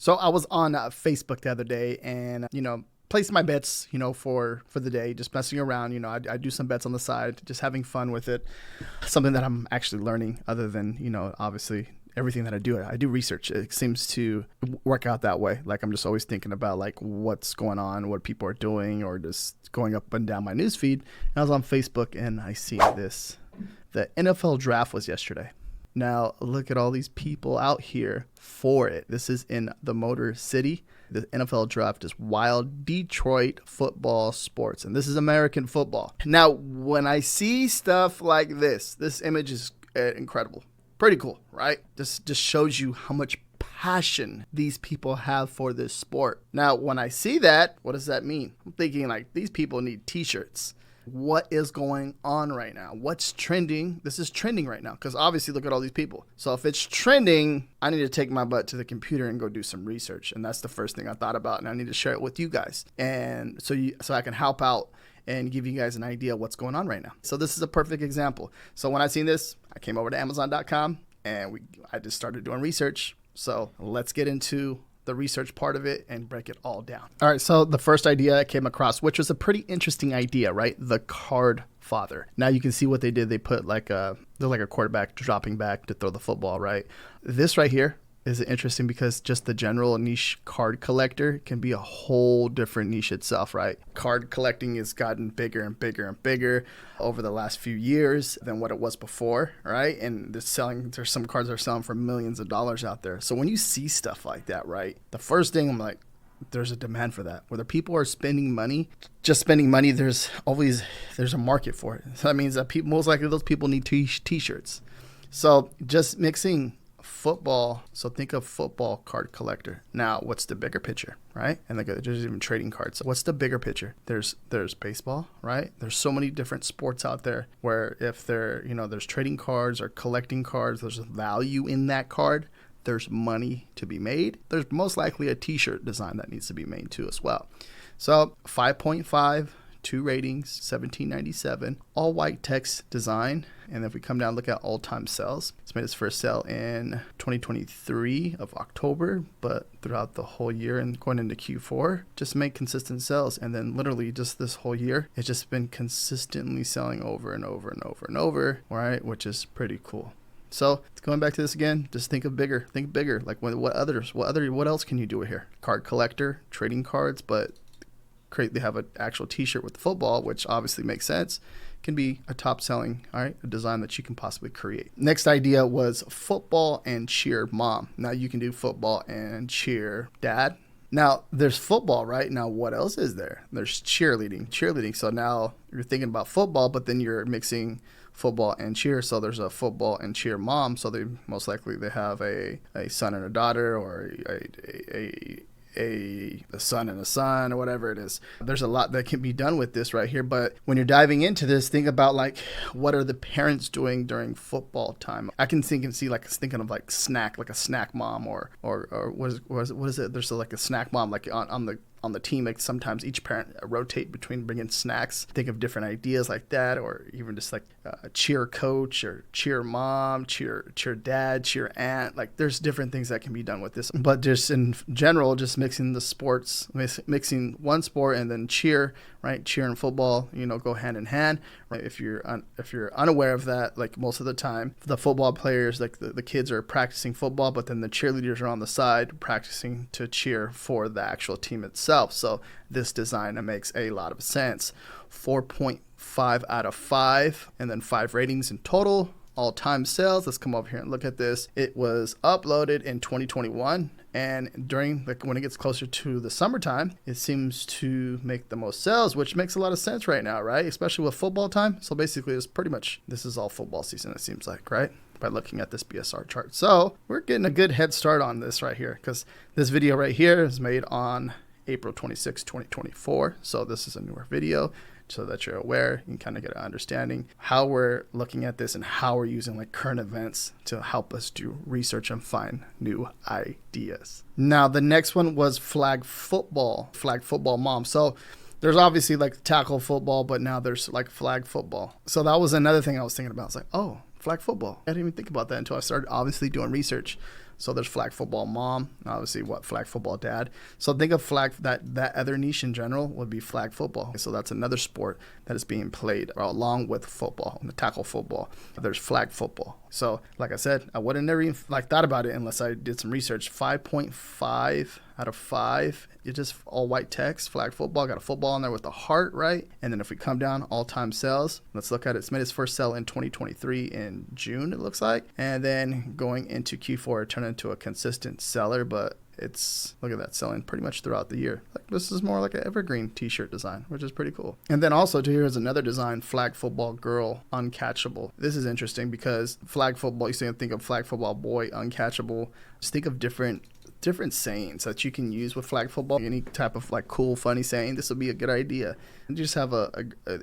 So I was on Facebook the other day and, placed my bets, for the day, just messing around. I do some bets on the side, just having fun with it. Something that I'm actually learning other than, obviously everything that I do research. It seems to work out that way. Like I'm just always thinking about like what's going on, what people are doing, or just going up and down my newsfeed. And I was on Facebook and I see this. The NFL draft was yesterday. Now, look at all these people out here for it. This is in the Motor City. The NFL draft is wild. Detroit football sports. And this is American football. Now, when I see stuff like this image is incredible. Pretty cool, right? This just shows you how much passion these people have for this sport. Now, when I see that, what does that mean? I'm thinking like these people need t-shirts. What is going on right now? What's trending? This is trending right now because obviously look at all these people. So if it's trending, I need to take my butt to the computer and go do some research. And that's the first thing I thought about. And I need to share it with you guys. And so I can help out and give you guys an idea of what's going on right now. So this is a perfect example. So when I seen this, I came over to Amazon.com and I just started doing research. So let's get into the research part of it and break it all down. All right, so the first idea I came across, which was a pretty interesting idea, right? The card father. Now you can see what they did. They put they're like a quarterback dropping back to throw the football, right? This right here is interesting because just the general niche card collector can be a whole different niche itself, right? Card collecting has gotten bigger and bigger and bigger over the last few years than what it was before, right? And there's some cards that are selling for millions of dollars out there. So when you see stuff like that, right, the first thing I'm like, there's a demand for that. Whether people are spending money, there's a market for it. So that means that most likely those people need t-shirts. So just mixing football. So think of football card collector. Now, what's the bigger picture, right? And there's even trading cards. So what's the bigger picture? There's baseball, right? There's so many different sports out there where if there's trading cards or collecting cards, there's value in that card. There's money to be made. There's most likely a t-shirt design that needs to be made too as well. So 5.5, 2 ratings, $17.97, all white text design. And if we come down and look at all-time sales, it's made its first sale in 2023 of October, but throughout the whole year and going into Q4, just make consistent sales. And then literally just this whole year, it's just been consistently selling over and over and over and over, right? Which is pretty cool. So going back to this again, just think bigger. Like what else can you do here? Card collector, trading cards, but they have an actual t-shirt with the football, which obviously makes sense, can be a top selling, all right, a design that you can possibly create. Next idea was football and cheer mom. Now you can do football and cheer dad. Now there's football, right? Now what else is there? There's cheerleading. So now you're thinking about football, but then you're mixing football and cheer. So there's a football and cheer mom. So they most likely have a son and a daughter, or a son and a son, or whatever it is. There's a lot that can be done with this right here. But when you're diving into this, think about like, what are the parents doing during football time? I can think and see like thinking of like a snack mom, or what is it? There's like a snack mom like on the team. Like sometimes each parent rotate between bringing snacks. Think of different ideas like that, or even just like a cheer coach or cheer mom, cheer dad, cheer aunt. Like there's different things that can be done with this. But just in general, just mixing the sports, mixing one sport and then cheer, right? Cheer and football, go hand in hand. Right? If you're unaware of that, like most of the time, the football players, like the kids are practicing football, but then the cheerleaders are on the side practicing to cheer for the actual team itself. So this design makes a lot of sense. 4.5 out of 5, and then 5 ratings in total. All-time sales. Let's come over here and look at this. It was uploaded in 2021, and during when it gets closer to the summertime, it seems to make the most sales, which makes a lot of sense right now, right? Especially with football time. So basically, this is all football season, it seems like, right? By looking at this BSR chart. So we're getting a good head start on this right here, because this video right here is made on April 26, 2024. So this is a newer video, so that you're aware. You can kind of get an understanding how we're looking at this and how we're using like current events to help us do research and find new ideas. Now, the next one was flag football mom. So there's obviously like tackle football, but now there's like flag football. So that was another thing I was thinking about. I was like, oh, flag football. I didn't even think about that until I started obviously doing research. So there's flag football mom, obviously what flag football dad. So think of flag, that other niche in general would be flag football. So that's another sport that is being played along with football, the tackle football. There's flag football. So like I said, I wouldn't never even thought about it unless I did some research. 5.5 out of 5. It's just all white text, flag football. Got a football on there with a heart, right? And then if we come down, all-time sales. Let's look at it. It's made its first sell in 2023 in June, it looks like. And then going into Q4, it turned into a consistent seller, but it's, look at that, selling pretty much throughout the year. Like, this is more like an evergreen t-shirt design, which is pretty cool. And then also to here is another design, flag football girl, uncatchable. This is interesting because flag football, you say think of flag football boy, uncatchable. Just think of different sayings that you can use with flag football. Any type of like cool, funny saying, this would be a good idea. And you just have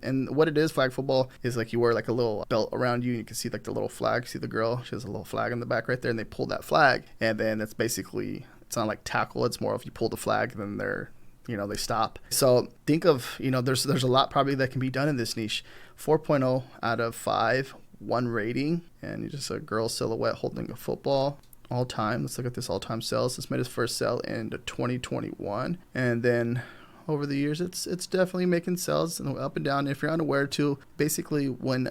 and what it is, flag football is like you wear like a little belt around you and you can see like the little flag. See the girl, she has a little flag in the back right there, and they pull that flag, and then it's basically, it's not like tackle, it's more of you pull the flag, then they're, they stop. So think of, there's a lot probably that can be done in this niche. 4.0 out of 5, 1 rating, and you just a girl silhouette holding a football. All time. Let's look at this all-time sales. This made its first sell in 2021, and then over the years, it's definitely making sales and up and down. If you're unaware too, basically when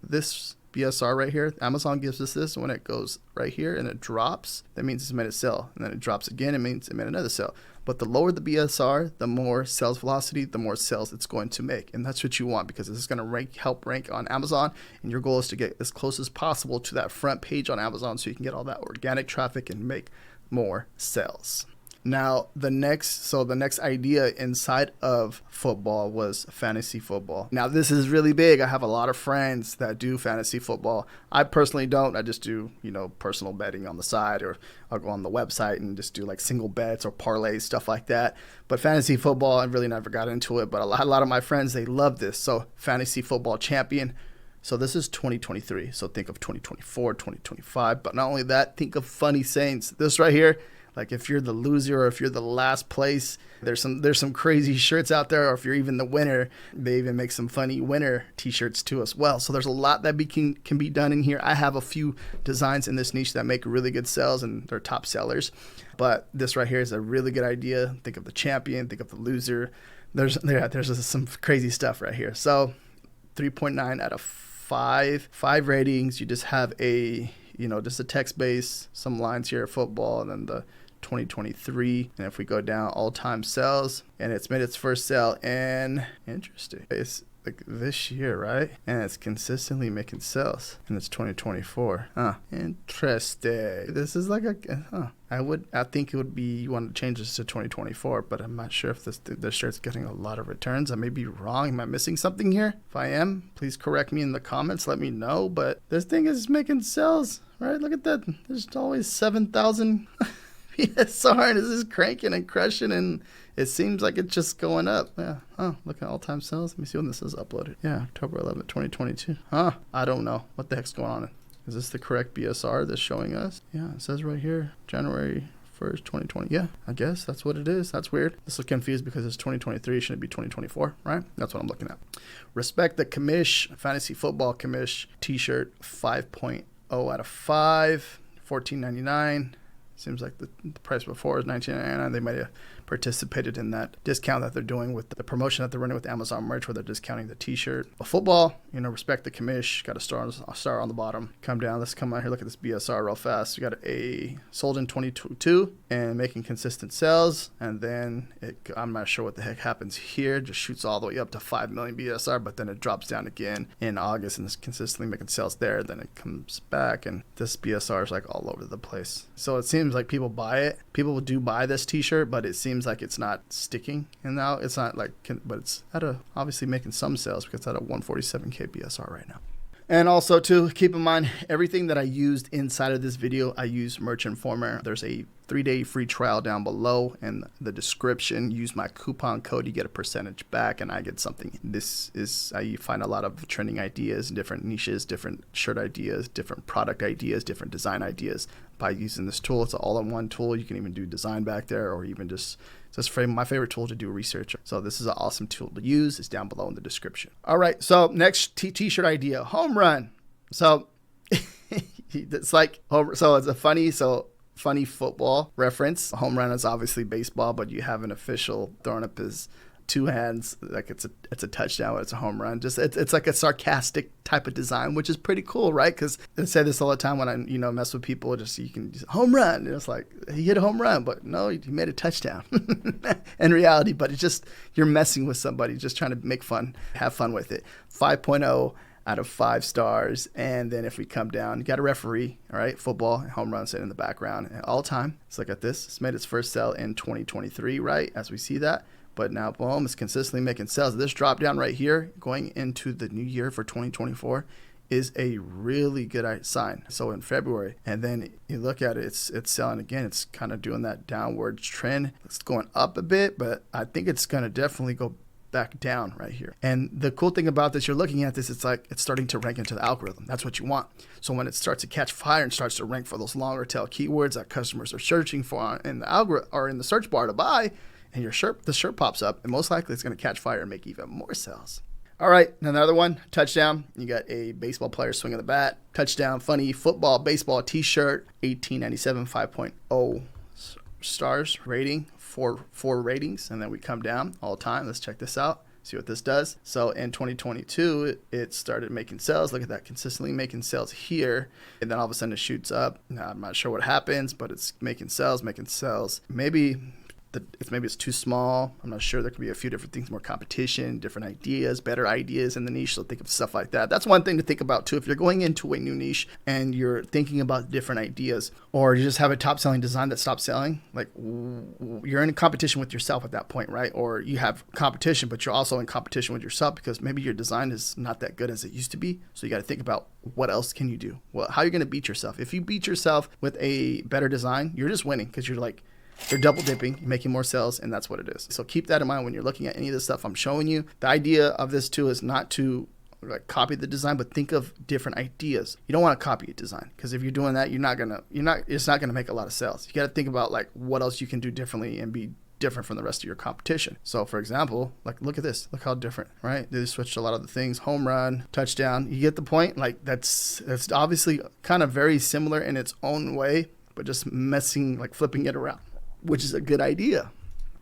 this BSR right here, Amazon gives us this, when it goes right here and it drops, that means it's made a sell, and then it drops again, it means it made another sell. But the lower the BSR, the more sales velocity, the more sales it's going to make. And that's what you want, because this is going to help rank on Amazon. And your goal is to get as close as possible to that front page on Amazon so you can get all that organic traffic and make more sales. Now, the next idea inside of football was fantasy football. Now, this is really big. I have a lot of friends that do fantasy football. I personally don't. I just do, personal betting on the side, or I'll go on the website and just do like single bets or parlays, stuff like that. But fantasy football, I really never got into it. But a lot of my friends, they love this. So fantasy football champion. So this is 2023. So think of 2024, 2025. But not only that, think of funny sayings. This right here. Like if you're the loser or if you're the last place, there's some crazy shirts out there. Or if you're even the winner, they even make some funny winner t-shirts too as well. So there's a lot that can be done in here. I have a few designs in this niche that make really good sales and they're top sellers. But this right here is a really good idea. Think of the champion, think of the loser. There's some crazy stuff right here. So 3.9 out of 5 ratings. You just have just a text base, some lines here, football, and then the 2023. And if we go down, all-time sales, and it's made its first sale in, interesting, it's like this year, right? And it's consistently making sales, and it's 2024. Interesting. This is like I think it would be, you want to change this to 2024, but I'm not sure if this shirt's getting a lot of returns. I may be wrong. Am I missing something here? If I am, please correct me in the comments. Let me know. But this thing is making sales, right? Look at that. There's always 7,000 PSR, and this is cranking and crushing, and it seems like it's just going up. Yeah. Look at all-time sales. Let me see when this is uploaded. Yeah, October 11th, 2022. I don't know. What the heck's going on? Is this the correct BSR that's showing us? Yeah, it says right here, January 1st, 2020. Yeah, I guess that's what it is. That's weird. This is confused because it's 2023. Shouldn't it be 2024, right? That's what I'm looking at. Respect the commish, fantasy football commish t-shirt, 5.0 out of 5, $14.99. Seems like the price before is $19.99. They might have participated in that discount that they're doing with the promotion that they're running with Amazon merch, where they're discounting the t-shirt. But football, respect the commish. Got a star on the bottom. Come down. Let's come out here. Look at this BSR real fast. We got a sold in 2022 and making consistent sales. And then I'm not sure what the heck happens here. Just shoots all the way up to 5 million BSR, but then it drops down again in August and is consistently making sales there. Then it comes back, and this BSR is like all over the place. So it seems like people buy it. People do buy this t-shirt, but it seems like it's not sticking. And now it's not like, but it's obviously making some sales because it's at a 147K BSR right now. And also to keep in mind, everything that I used inside of this video, I use Merch Informer. There's a 3-day free trial down below in the description. Use my coupon code, you get a percentage back, and I get something. This is, I find a lot of trending ideas, different niches, different shirt ideas, different product ideas, different design ideas by using this tool. It's an all-in-one tool. You can even do design back there, or even just my favorite tool to do research. So this is an awesome tool to use. It's down below in the description. All right, so next t-shirt idea, home run. So It's like so it's a funny football reference. A home run is obviously baseball, but you have an official throwing up his two hands like it's a touchdown, it's a home run. Just it's like a sarcastic type of design, which is pretty cool, right? Because I say this all the time when I mess with people. Just you can just home run, and it's like he hit a home run, but no, he made a touchdown in reality. But it's just you're messing with somebody, just trying to make fun, have fun with it. 5.0 out of 5 stars. And then if we come down, you got a referee, all right, football, home run sitting in the background all time. Let's look at this. It's made its first sale in 2023, right, as we see that. But now, boom, it's consistently making sales. This drop down right here going into the new year for 2024 is a really good sign. So in February, and then you look at it, it's selling again. It's kind of doing that downward trend. It's going up a bit, but I think it's going to definitely go back down right here. And the cool thing about this, you're looking at this, it's like it's starting to rank into the algorithm. That's what you want. So when it starts to catch fire and starts to rank for those longer tail keywords that customers are searching for in the algorithm or in the search bar to buy, and the shirt pops up, and most likely it's going to catch fire and make even more sales. All right, another one, touchdown. You got a baseball player swinging the bat. Touchdown, funny football, baseball t-shirt, 1897, 5.0 stars rating, four ratings. And then we come down all the time. Let's check this out, see what this does. So in 2022, it started making sales. Look at that, consistently making sales here. And then all of a sudden it shoots up. Now, I'm not sure what happens, but it's making sales. Maybe it's too small. I'm not sure. There could be a few different things, more competition, different ideas, better ideas in the niche. So think of stuff like that. That's one thing to think about too. If you're going into a new niche and you're thinking about different ideas, or you just have a top selling design that stops selling, like you're in competition with yourself at that point, right? Or you have competition, but you're also in competition with yourself because maybe your design is not that good as it used to be. So you got to think about what else can you do? Well, how you're going to beat yourself. If you beat yourself with a better design, you're just winning because you're double dipping, you're making more sales, and that's what it is. So keep that in mind when you're looking at any of the stuff I'm showing you. The idea of this too is not to copy the design, but think of different ideas. You don't want to copy a design because if you're doing that, it's not gonna make a lot of sales. You got to think about what else you can do differently and be different from the rest of your competition. So for example, look at this. Look how different, right? They switched a lot of the things. Home run, touchdown. You get the point? That's obviously kind of very similar in its own way, but just flipping it around, which is a good idea.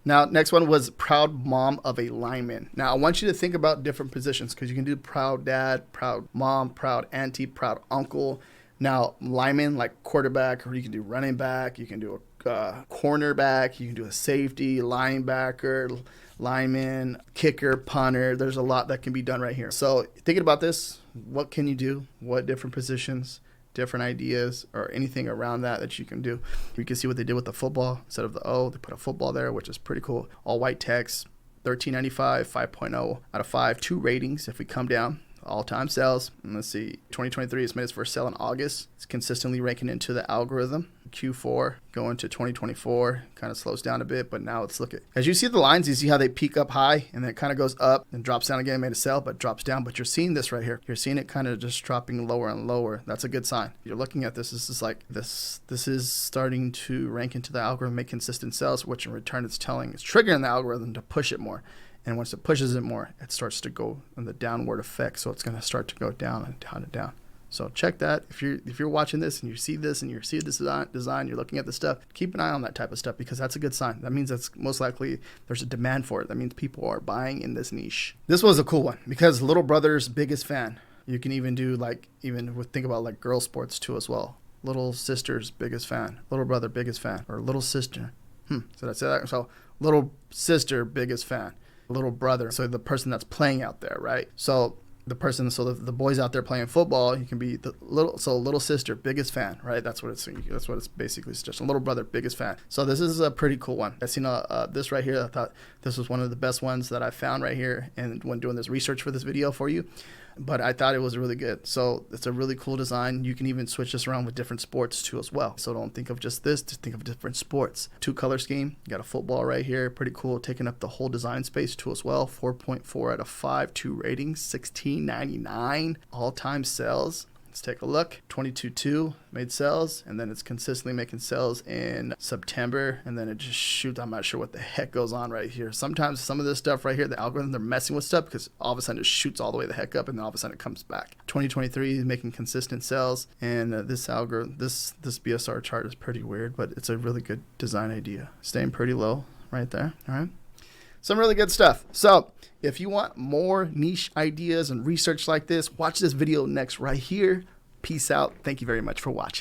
Now, next one was proud mom of a lineman. Now, I want you to think about different positions because you can do proud dad, proud mom, proud auntie, proud uncle. Now, lineman, like quarterback, or you can do running back, you can do a cornerback, you can do a safety, linebacker, lineman, kicker, punter. There's a lot that can be done right here. So thinking about this, what can you do? What different positions? Different ideas or anything around that you can do. You can see what they did with the football. Instead of the O, they put a football there, which is pretty cool. All white text, 1395, 5.0 out of 5, 2 ratings. If we come down, all-time sales. And let's see, 2023 has made its first sale in August. It's consistently ranking into the algorithm. Q4 going to 2024 kind of slows down a bit, but now let's look at, as you see the lines, you see how they peak up high and then it kind of goes up and drops down again, made a sell, but drops down. But you're seeing this right here. You're seeing it kind of just dropping lower and lower. That's a good sign. You're looking at this. This is starting to rank into the algorithm, make consistent sales, which in return it's triggering the algorithm to push it more. And once it pushes it more, it starts to go in the downward effect. So it's going to start to go down and down and down. So check that. If you're watching this and you see this and you see this design, you're looking at this stuff, keep an eye on that type of stuff because that's a good sign. That means that's most likely there's a demand for it. That means people are buying in this niche. This was a cool one because little brother's biggest fan. You can even do think about girl sports too as well. Little sister's biggest fan, little brother biggest fan, or little sister. Did I say that? So little sister biggest fan, little brother. So the person that's playing out there, right? So the boys out there playing football, you can be little sister, biggest fan, right? That's what it's basically just a little brother, biggest fan. So this is a pretty cool one. I seen this right here. I thought this was one of the best ones that I found right here and when doing this research for this video for you. But I thought it was really good. So it's a really cool design. You can even switch this around with different sports too as well. So don't think of just this, just think of different sports. 2 color scheme. You got a football right here. Pretty cool. Taking up the whole design space too as well. 4.4 out of 5, 2 ratings, $16.99. All-time sales. Let's take a look. 22.2 made sales, and then it's consistently making sales in September, and then it just shoots. I'm not sure what the heck goes on right here. Sometimes some of this stuff right here, the algorithm, they're messing with stuff because all of a sudden it shoots all the way the heck up, and then all of a sudden it comes back. 2023 is making consistent sales, and this algorithm, this BSR chart is pretty weird, but it's a really good design idea. Staying pretty low right there. All right. Some really good stuff. So if you want more niche ideas and research like this, watch this video next right here. Peace out. Thank you very much for watching.